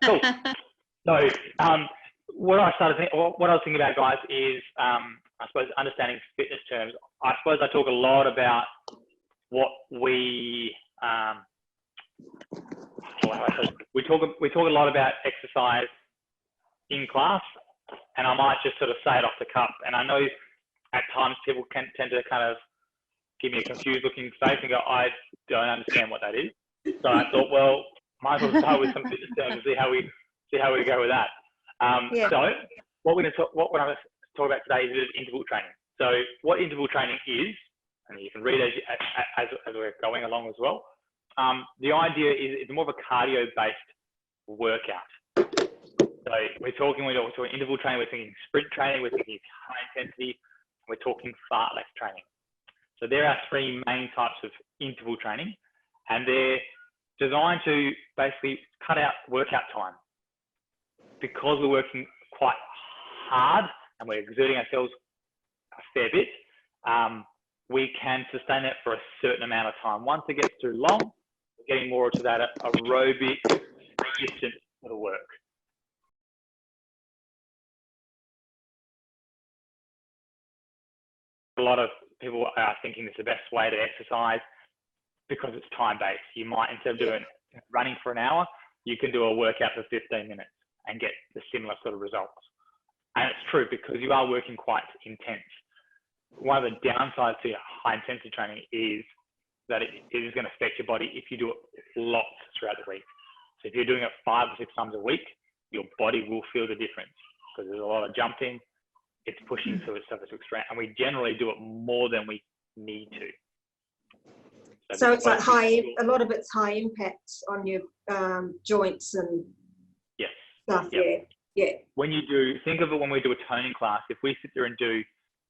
Cool. So what I was thinking about, guys, is I suppose understanding fitness terms. I suppose I talk a lot about what we talk a lot about exercise in class, and I might just sort of say it off the cuff. And I know at times people can tend to kind of give me a confused looking face and go, I don't understand what that is. So I thought, well, might as well start with some fitness terms and see how we go with that. So what I'm going to talk about today is interval training. So what interval training is, and you can read as we're going along as well. The idea is it's more of a cardio-based workout. So we're talking interval training, we're thinking sprint training, we're thinking high intensity, we're talking fartlek training. So there are three main types of interval training, and they're designed to basically cut out workout time. Because we're working quite hard and we're exerting ourselves a fair bit, we can sustain it for a certain amount of time. Once it gets too long, we're getting more to that aerobic resistance sort of work. A lot of people are thinking it's the best way to exercise because it's time-based. You might, instead of doing running for an hour, you can do a workout for 15 minutes and get the similar sort of results. And it's true because you are working quite intense. One of the downsides to high intensity training is that it is going to affect your body if you do it lots throughout the week. So if you're doing it 5 or 6 times a week, your body will feel the difference because there's a lot of jumping. It's pushing through its surface to extract, and we generally do it more than we need to. So it's like a lot of it's high impact on your joints and stuff. Yep. Yeah. When you think of it, when we do a toning class, if we sit there and do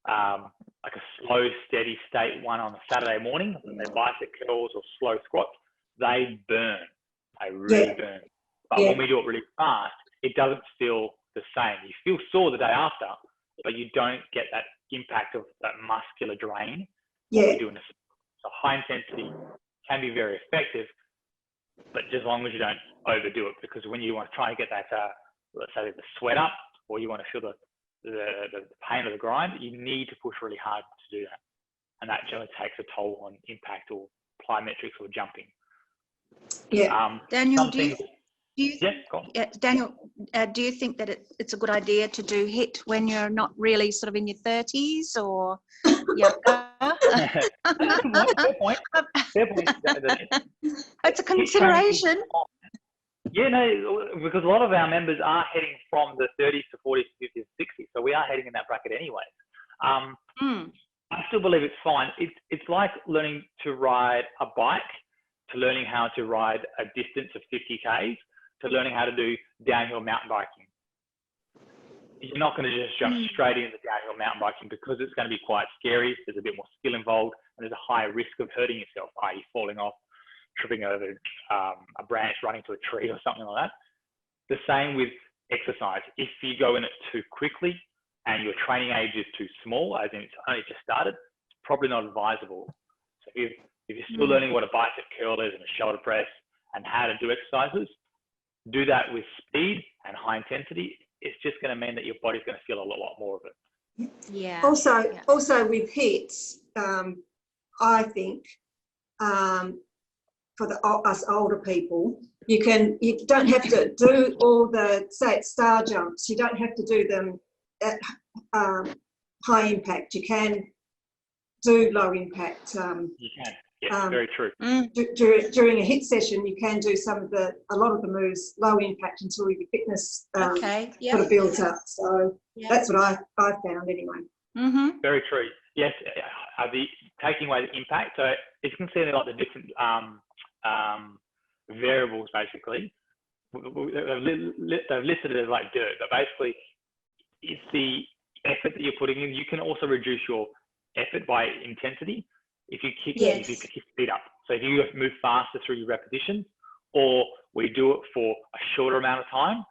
like a slow, steady state one on a Saturday morning, and they're bicep curls or slow squats, they burn. They really burn. But when we do it really fast, it doesn't feel the same. You feel sore the day after, but you don't get that impact of that muscular drain. So high intensity can be very effective, but just as long as you don't overdo it, because when you want to try and get that, let's say the sweat up, or you want to feel the pain of the grind, you need to push really hard to do that. And that generally takes a toll on impact or plyometrics or jumping. Daniel, Daniel, do you think that it's a good idea to do HIIT when you're not really sort of in your 30s or younger? Fair point. It's a consideration. Yeah, no, because a lot of our members are heading from the 30s to 40s, 50s, 60s, so we are heading in that bracket anyways. I still believe it's fine. It's like learning to ride a bike, to learning how to ride a distance of 50 Ks, to learning how to do downhill mountain biking. You're not going to just jump straight into downhill mountain biking because it's going to be quite scary. There's a bit more skill involved, and there's a higher risk of hurting yourself, i.e. falling off, tripping over a branch, running to a tree or something like that. The same with exercise. If you go in it too quickly and your training age is too small, as in it's only just started, it's probably not advisable. So if you're still learning what a bicep curl is and a shoulder press and how to do exercises, do that with speed and high intensity. It's just going to mean that your body's going to feel a lot more of it. Yeah. Also with HIITs, I think for us older people, you don't have to do all the, say it's star jumps. You don't have to do them at high impact. You can do low impact. You can. Yeah, very true. During a HIIT session, you can do a lot of the moves low impact until your fitness sort of builds up. So that's what I found anyway. Very true. Yes, taking away the impact. So it's considered like the different variables basically. They've listed it as like dirt, but basically it's the effort that you're putting in. You can also reduce your effort by intensity. If you keep speed up. So if you move faster through your repetitions, or we do it for a shorter amount of time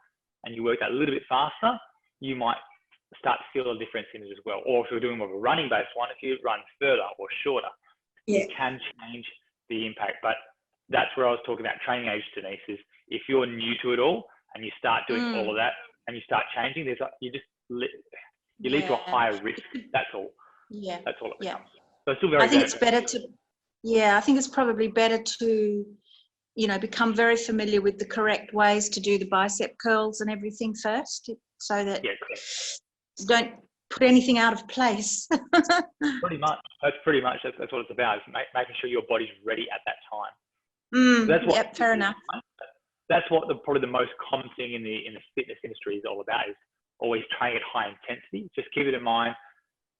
and you work that a little bit faster, you might start to feel a difference in it as well. Or if you're doing more of a running based one, if you run further or shorter, you can change the impact. But that's where I was talking about training age, Denise, is if you're new to it all and you start doing all of that, and you start changing, you lead to a higher risk. That's all. Yeah. That's all it Yeah. becomes. So it's still very I think it's beneficial. better to, yeah, I think it's probably better to, you know, become very familiar with the correct ways to do the bicep curls and everything first, so that Yeah, correct. you don't put anything out of place. Pretty much. That's what it's about, is making sure your body's ready at that time. That's what, Yep, fair enough. That's what probably the most common thing in the fitness industry is all about, is always training at high intensity. Just keep it in mind.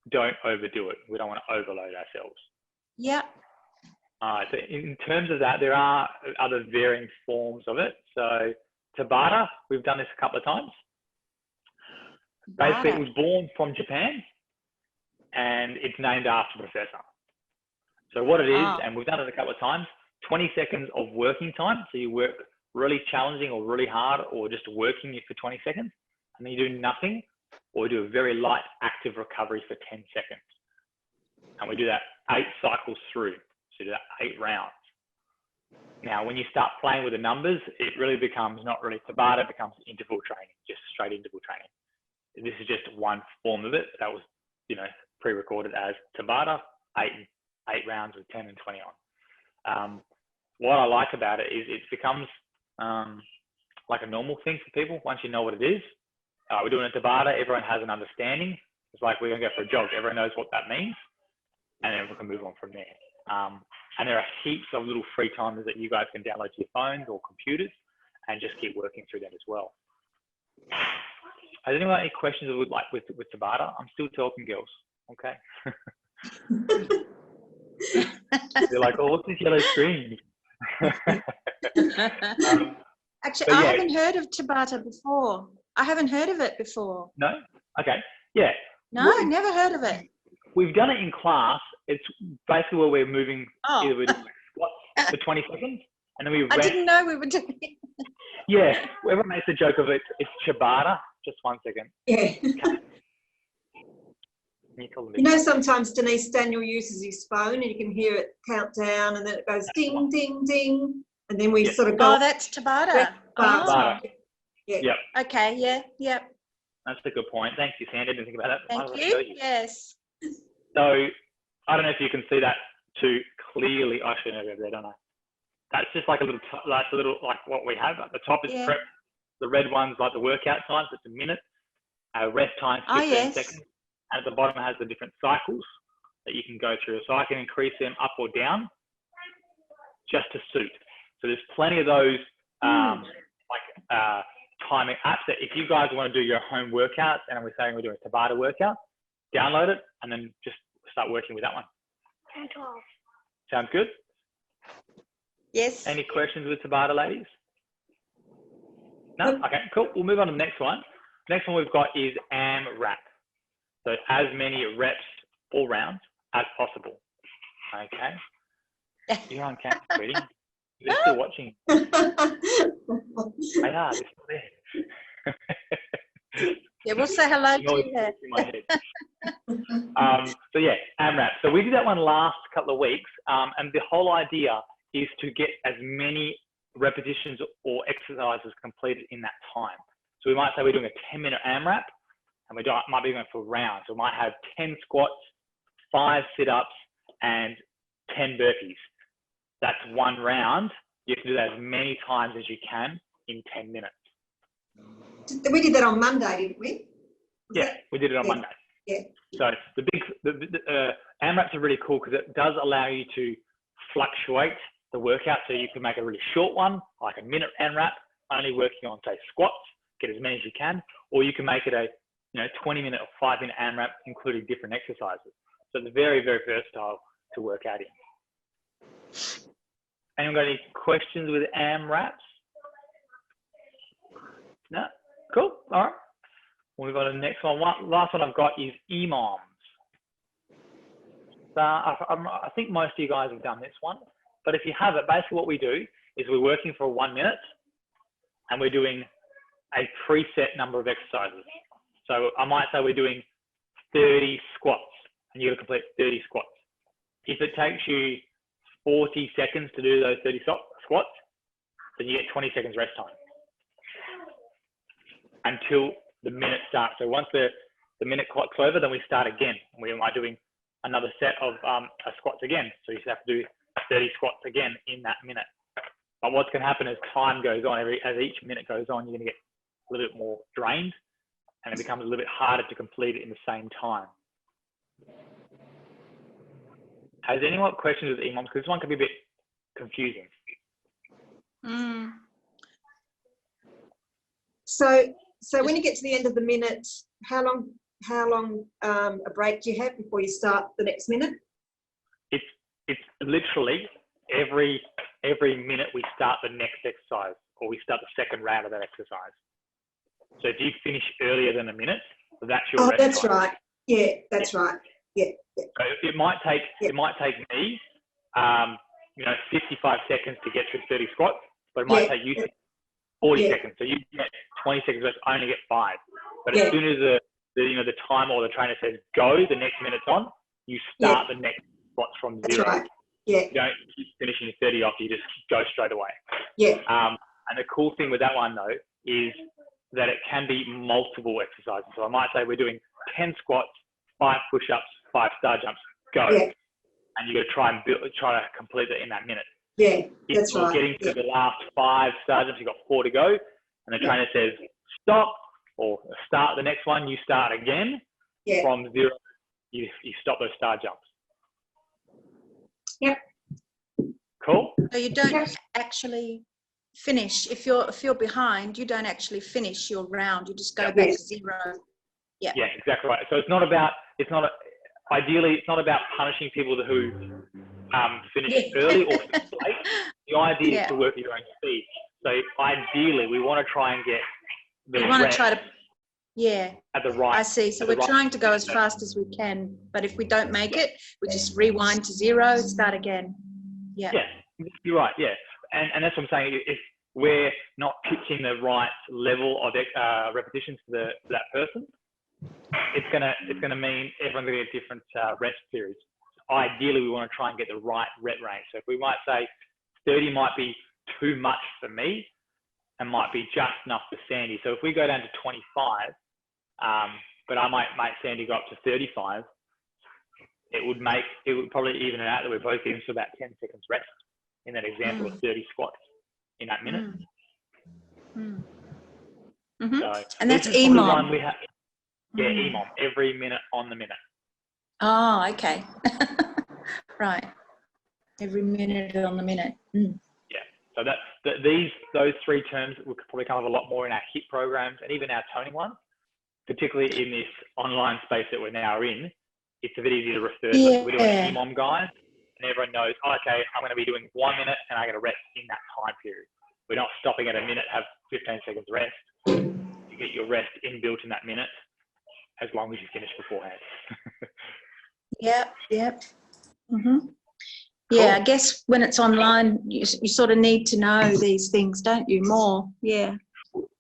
Don't overdo it. We don't want to overload ourselves. Yeah. So in terms of that, there are other varying forms of it. So Tabata, we've done this a couple of times. Basically, it was born from Japan, and it's named after a professor. So what it is, and we've done it a couple of times, 20 seconds of working time. So you work really challenging or really hard, or just working it for 20 seconds, and then you do nothing, or do a very light active recovery for 10 seconds. And we do that 8 cycles through. So do that 8 rounds. Now, when you start playing with the numbers, it really becomes not really Tabata, it becomes interval training, just straight interval training. This is just one form of it. That was, you know, pre-recorded as Tabata, 8 rounds with 10 and 20 on. What I like about it is it becomes like a normal thing for people once you know what it is. We're doing a Tabata, everyone has an understanding. It's like we're gonna go for a jog, everyone knows what that means, and then we can move on from there. And there are heaps of little free timers that you guys can download to your phones or computers and just keep working through that as well. Has anyone got any questions with Tabata? I'm still talking, girls. Okay. They're like, oh, what's this yellow screen? Actually, I haven't heard of Tabata before. I haven't heard of it before. No? Okay. Yeah. No, never heard of it. We've done it in class. It's basically where we're moving, either we do squats for 20 seconds, and then we rest. I didn't know we were doing it. Yeah. Everyone makes a joke of it. It's Tabata. Just 1 second. Yeah. You know, sometimes Denise Daniel uses his phone and you can hear it count down, and then it goes ding, ding, ding. And then we sort of go. Oh, that's Tabata. Tabata. Yeah. Yep. Okay, yeah, yep. That's a good point. Thank you, Sandy. I didn't think about that. Thank you. Yes. So I don't know if you can see that too clearly. I should have over there, don't I? That's just like a little, like what we have. At the top is prep. The red one's like the workout times. It's a minute. Rest time 15 seconds. And at the bottom it has the different cycles that you can go through. So I can increase them up or down just to suit. So there's plenty of those timing apps that if you guys want to do your home workouts, and we're saying we're doing a Tabata workout, download it and then just start working with that one. 12. Sounds good? Yes. Any questions with Tabata, ladies? No? Okay, cool. We'll move on to the next one. Next one we've got is AMRAP. So as many reps all rounds as possible. Okay. You're on camera, sweetie. They're still watching. They are. They're still there. Yeah, we'll say hello to her. So yeah, AMRAP. So we did that one last couple of weeks, and the whole idea is to get as many repetitions or exercises completed in that time. So we might say we're doing a 10-minute AMRAP, and we might be going for rounds. So we might have 10 squats, 5 sit-ups, and 10 burpees. That's one round. You have to do that as many times as you can in 10 minutes. We did that on Monday, didn't we? We did it on Monday. Yeah. So the AMRAPs are really cool because it does allow you to fluctuate the workout. So you can make a really short one, like a minute AMRAP, only working on, say, squats, get as many as you can, or you can make it a 20-minute or 5-minute AMRAP, including different exercises. So it's very, very versatile to work out in. Anyone got any questions with AMRAPs? No? Cool. All right. We'll move on to the next one. Last one I've got is EMOMs. So I think most of you guys have done this one, but if you haven't, basically what we do is we're working for 1 minute and we're doing a preset number of exercises. So I might say we're doing 30 squats and you're going to complete 30 squats. If it takes you 40 seconds to do those 30 squats, then you get 20 seconds rest time. until the minute starts. So once the minute clock's over, then we start again. We are doing another set of squats again. So you have to do 30 squats again in that minute. But what's going to happen as time goes on, as each minute goes on, you're going to get a little bit more drained, and it becomes a little bit harder to complete it in the same time. Has anyone got questions with EMOM? Because this one can be a bit confusing. So when you get to the end of the minute, how long a break do you have before you start the next minute? It's literally every minute we start the next exercise, or we start the second round of that exercise. So if you finish earlier than a minute, that's your rest that's time. right. Yeah, that's right. Yeah. So it might take me, 55 seconds to get through 30 squats, but it might take you 40 seconds. So you get 20 seconds rest, only get 5. But as soon as the timer or the trainer says go, the next minute's on, you start the next squats from 0. That's right. Yeah. You don't keep finishing your 30 off, you just go straight away. Yeah. And the cool thing with that one though is that it can be multiple exercises. So I might say we're doing 10 squats, 5 push-ups, 5 star jumps, go. Yeah. And you got to try to complete it in that minute. Yeah, If you're getting to the last 5 star jumps, you've got 4 to go, and the trainer says stop or start the next one, you start again from 0. You stop those star jumps. Yep. Cool. So you don't actually finish. If you're behind, you don't actually finish your round. You just go back to 0. Yeah. Yeah, exactly right. So ideally, it's not about punishing people who finish early or finish late. The idea is to work at your own speed. So ideally, we want to try and get the at the right. I see. So we're trying to go as fast as we can, but if we don't make it, we just rewind to 0, start again. Yeah. Yeah, you're right. Yeah, and that's what I'm saying. If we're not pitching the right level of repetitions for that person, it's gonna mean everyone's gonna get different rest periods. Ideally, we want to try and get the right rep range. So if we might say 30 might be too much for me, and might be just enough for Sandy. So if we go down to 25, but I might make Sandy go up to 35, it would probably even it out that we're both getting to about 10 seconds rest in that example of 30 squats in that minute. So and that's EMOM. EMOM, every minute on the minute. Oh, okay. Right. Every minute on the minute. Yeah. So those 3 terms will probably come up a lot more in our HIIT programs and even our toning ones, particularly in this online space that we're now in. It's a bit easier to refer to. So we're doing EMOM guys, and everyone knows, okay, I'm going to be doing 1 minute and I get a rest in that time period. We're not stopping at a minute, have 15 seconds rest. You get your rest inbuilt in that minute, as long as you finish beforehand. Yep. Yeah, I guess when it's online, you sort of need to know these things, don't you, more? Yeah.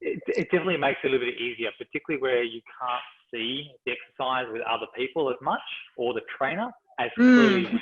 It definitely makes it a little bit easier, particularly where you can't see the exercise with other people as much, or the trainer as clearly.